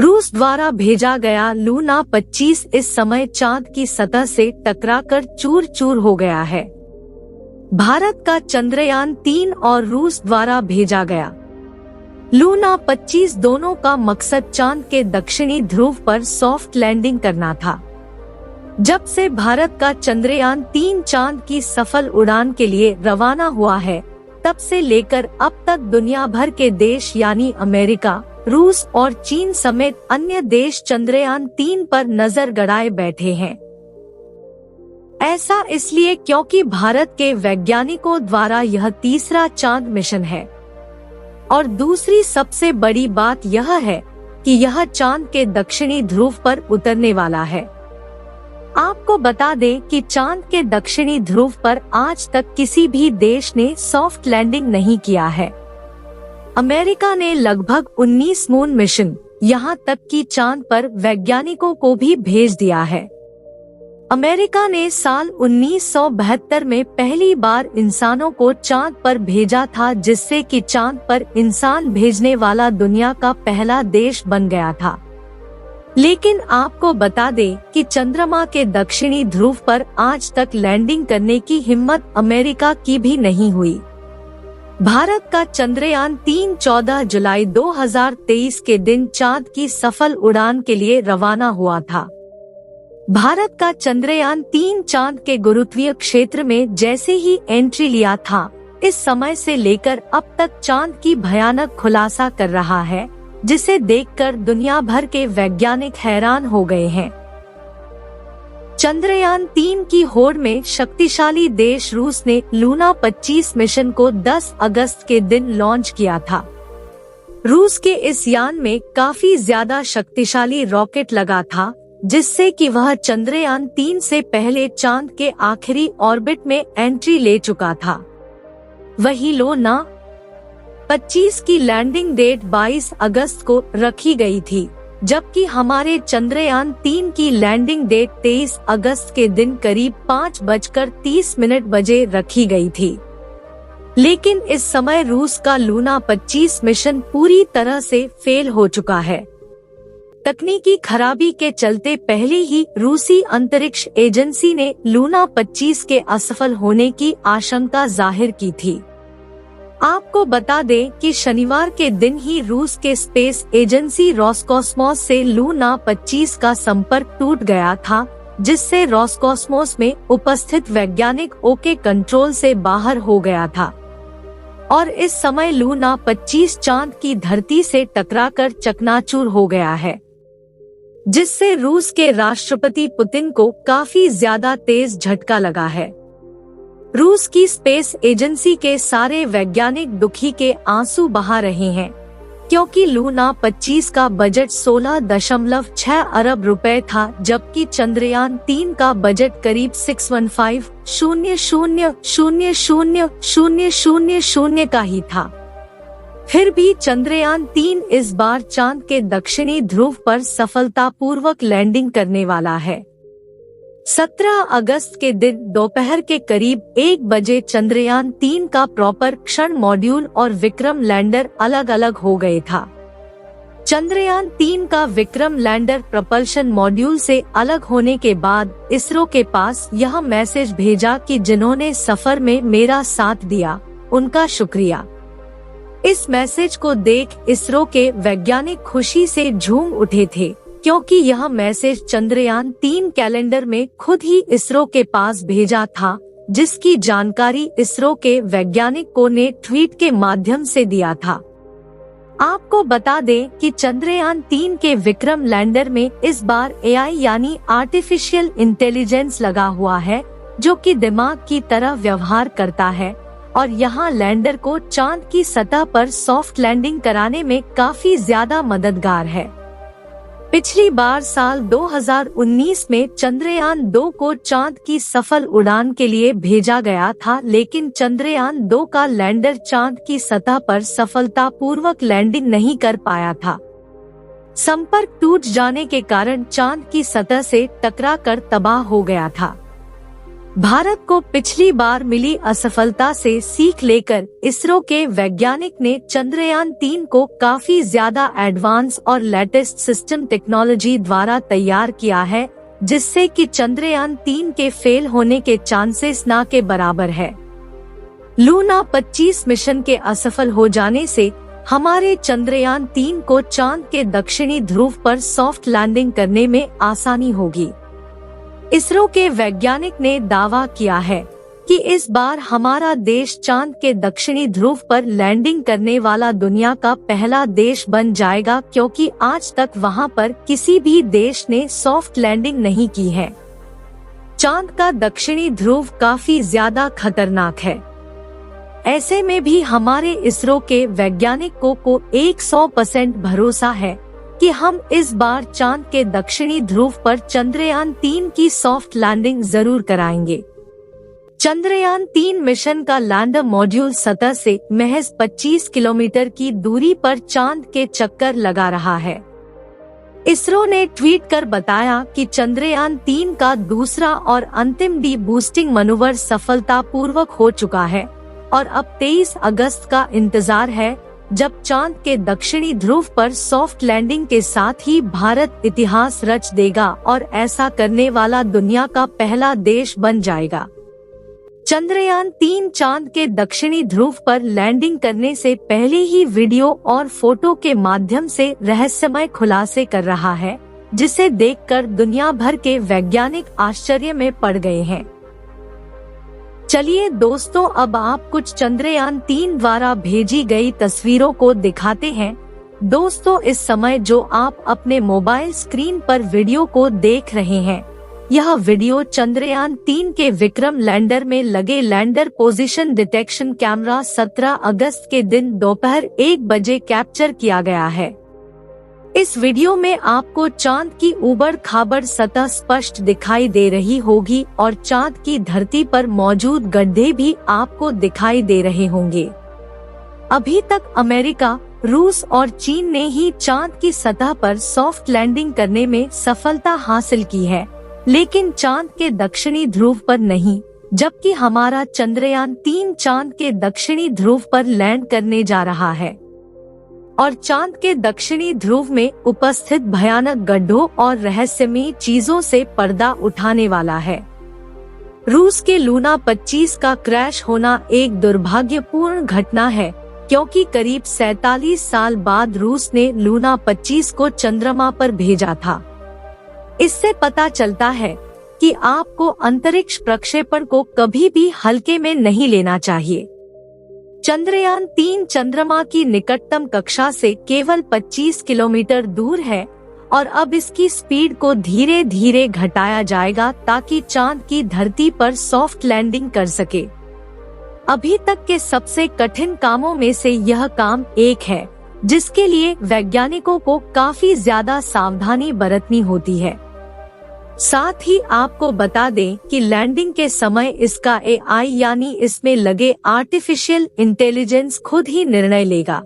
रूस द्वारा भेजा गया लूना 25 इस समय चांद की सतह से टकराकर चूर चूर हो गया है। भारत का चंद्रयान 3 और रूस द्वारा भेजा गया लूना 25 दोनों का मकसद चांद के दक्षिणी ध्रुव पर सॉफ्ट लैंडिंग करना था। जब से भारत का चंद्रयान 3 चांद की सफल उड़ान के लिए रवाना हुआ है, तब से लेकर अब तक दुनिया भर के देश यानी अमेरिका, रूस और चीन समेत अन्य देश चंद्रयान 3 पर नजर गड़ाए बैठे हैं। ऐसा इसलिए क्योंकि भारत के वैज्ञानिकों द्वारा यह तीसरा चांद मिशन है। और दूसरी सबसे बड़ी बात यह है कि यह चांद के दक्षिणी ध्रुव पर उतरने वाला है। आपको बता दें कि चांद के दक्षिणी ध्रुव पर आज तक किसी भी देश ने सॉफ्ट लैंडिंग नहीं किया है। अमेरिका ने लगभग 19 मून मिशन, यहाँ तक कि चांद पर वैज्ञानिकों को भी भेज दिया है। अमेरिका ने साल 1972 में पहली बार इंसानों को चांद पर भेजा था, जिससे कि चांद पर इंसान भेजने वाला दुनिया का पहला देश बन गया था। लेकिन आपको बता दें कि चंद्रमा के दक्षिणी ध्रुव पर आज तक लैंडिंग करने की हिम्मत अमेरिका की भी नहीं हुई। भारत का चंद्रयान 3 14 जुलाई 2023 के दिन चांद की सफल उड़ान के लिए रवाना हुआ था। भारत का चंद्रयान 3 चांद के गुरुत्वीय क्षेत्र में जैसे ही एंट्री लिया था, इस समय से लेकर अब तक चांद की भयानक खुलासा कर रहा है, जिसे देखकर दुनिया भर के वैज्ञानिक हैरान हो गए हैं। चंद्रयान 3 की होड़ में शक्तिशाली देश रूस ने लूना 25 मिशन को 10 अगस्त के दिन लॉन्च किया था। रूस के इस यान में काफी ज्यादा शक्तिशाली रॉकेट लगा था, जिससे कि वह चंद्रयान 3 से पहले चांद के आखिरी ऑर्बिट में एंट्री ले चुका था। वही लूना 25 की लैंडिंग डेट 22 अगस्त को रखी गई थी, जबकि हमारे चंद्रयान 3 की लैंडिंग डेट 23 अगस्त के दिन करीब 5:30 बजे रखी गई थी। लेकिन इस समय रूस का लूना 25 मिशन पूरी तरह से फेल हो चुका है। तकनीकी खराबी के चलते पहले ही रूसी अंतरिक्ष एजेंसी ने लूना 25 के असफल होने की आशंका जाहिर की थी। आपको बता दें कि शनिवार के दिन ही रूस के स्पेस एजेंसी रोसकॉस्मोस से लूना 25 का संपर्क टूट गया था, जिससे रोसकॉस्मोस में उपस्थित वैज्ञानिक ओके कंट्रोल से बाहर हो गया था और इस समय लूना 25 चांद की धरती से टकराकर चकनाचूर हो गया है, जिससे रूस के राष्ट्रपति पुतिन को काफी ज्यादा तेज झटका लगा है। रूस की स्पेस एजेंसी के सारे वैज्ञानिक दुखी के आंसू बहा रहे हैं, क्योंकि लूना 25 का बजट 16.6 अरब रुपए था, जबकि चंद्रयान 3 का बजट करीब 615,000,000,000 का ही था। फिर भी चंद्रयान 3 इस बार चांद के दक्षिणी ध्रुव पर सफलतापूर्वक लैंडिंग करने वाला है। 17 अगस्त के दिन दोपहर के करीब 1 बजे चंद्रयान 3 का प्रॉपर क्षण मॉड्यूल और विक्रम लैंडर अलग अलग हो गए था। चंद्रयान 3 का विक्रम लैंडर प्रपल्शन मॉड्यूल से अलग होने के बाद इसरो के पास यह मैसेज भेजा कि जिन्होंने सफर में मेरा साथ दिया, उनका शुक्रिया। इस मैसेज को देख इसरो के वैज्ञानिक खुशी से झूम उठे थे, क्योंकि यह मैसेज चंद्रयान 3 कैलेंडर में खुद ही इसरो के पास भेजा था, जिसकी जानकारी इसरो के वैज्ञानिकों ने ट्वीट के माध्यम से दिया था। आपको बता दें कि चंद्रयान 3 के विक्रम लैंडर में इस बार AI यानी आर्टिफिशियल इंटेलिजेंस लगा हुआ है, जो कि दिमाग की तरह व्यवहार करता है और यहाँ लैंडर को चांद की सतह पर सॉफ्ट लैंडिंग कराने में काफी ज्यादा मददगार है। पिछली बार साल 2019 में चंद्रयान 2 को चांद की सफल उड़ान के लिए भेजा गया था, लेकिन चंद्रयान 2 का लैंडर चांद की सतह पर सफलतापूर्वक लैंडिंग नहीं कर पाया था। संपर्क टूट जाने के कारण चांद की सतह से टकराकर तबाह हो गया था। भारत को पिछली बार मिली असफलता से सीख लेकर इसरो के वैज्ञानिक ने चंद्रयान 3 को काफी ज्यादा एडवांस और लेटेस्ट सिस्टम टेक्नोलॉजी द्वारा तैयार किया है, जिससे कि चंद्रयान 3 के फेल होने के चांसेस ना के बराबर है। लूना 25 मिशन के असफल हो जाने से हमारे चंद्रयान 3 को चांद के दक्षिणी ध्रुव पर सॉफ्ट लैंडिंग करने में आसानी होगी। इसरो के वैज्ञानिक ने दावा किया है कि इस बार हमारा देश चांद के दक्षिणी ध्रुव पर लैंडिंग करने वाला दुनिया का पहला देश बन जाएगा, क्योंकि आज तक वहां पर किसी भी देश ने सॉफ्ट लैंडिंग नहीं की है। चांद का दक्षिणी ध्रुव काफी ज्यादा खतरनाक है। ऐसे में भी हमारे इसरो के वैज्ञानिकों को 100% भरोसा है कि हम इस बार चांद के दक्षिणी ध्रुव पर चंद्रयान 3 की सॉफ्ट लैंडिंग जरूर कराएंगे। चंद्रयान 3 मिशन का लैंडर मॉड्यूल सतह से महज 25 किलोमीटर की दूरी पर चांद के चक्कर लगा रहा है। इसरो ने ट्वीट कर बताया कि चंद्रयान 3 का दूसरा और अंतिम डी बूस्टिंग मनूवर सफलतापूर्वक हो चुका है और अब 23 अगस्त का इंतजार है, जब चांद के दक्षिणी ध्रुव पर सॉफ्ट लैंडिंग के साथ ही भारत इतिहास रच देगा और ऐसा करने वाला दुनिया का पहला देश बन जाएगा। चंद्रयान 3 चांद के दक्षिणी ध्रुव पर लैंडिंग करने से पहले ही वीडियो और फोटो के माध्यम से रहस्यमय खुलासे कर रहा है, जिसे देखकर दुनिया भर के वैज्ञानिक आश्चर्य में पड़ गए हैं। चलिए दोस्तों, अब आप कुछ चंद्रयान 3 द्वारा भेजी गई तस्वीरों को दिखाते हैं। दोस्तों, इस समय जो आप अपने मोबाइल स्क्रीन पर वीडियो को देख रहे हैं, यह वीडियो चंद्रयान 3 के विक्रम लैंडर में लगे लैंडर पोजीशन डिटेक्शन कैमरा 17 अगस्त के दिन दोपहर 1 बजे कैप्चर किया गया है। इस वीडियो में आपको चांद की ऊबड़ खाबड़ सतह स्पष्ट दिखाई दे रही होगी और चांद की धरती पर मौजूद गड्ढे भी आपको दिखाई दे रहे होंगे। अभी तक अमेरिका, रूस और चीन ने ही चांद की सतह पर सॉफ्ट लैंडिंग करने में सफलता हासिल की है, लेकिन चांद के दक्षिणी ध्रुव पर नहीं, जबकि हमारा चंद्रयान 3 चांद के दक्षिणी ध्रुव पर लैंड करने जा रहा है और चांद के दक्षिणी ध्रुव में उपस्थित भयानक गड्ढों और रहस्यमयी चीजों से पर्दा उठाने वाला है। रूस के लूना 25 का क्रैश होना एक दुर्भाग्यपूर्ण घटना है, क्योंकि करीब 47 साल बाद रूस ने लूना 25 को चंद्रमा पर भेजा था। इससे पता चलता है कि आपको अंतरिक्ष प्रक्षेपण को कभी भी हल्के में नहीं लेना चाहिए। चंद्रयान 3 चंद्रमा की निकटतम कक्षा से केवल 25 किलोमीटर दूर है और अब इसकी स्पीड को धीरे धीरे घटाया जाएगा ताकि चांद की धरती पर सॉफ्ट लैंडिंग कर सके। अभी तक के सबसे कठिन कामों में से यह काम एक है, जिसके लिए वैज्ञानिकों को काफी ज्यादा सावधानी बरतनी होती है। साथ ही आपको बता दें कि लैंडिंग के समय इसका AI यानी इसमें लगे आर्टिफिशियल इंटेलिजेंस खुद ही निर्णय लेगा।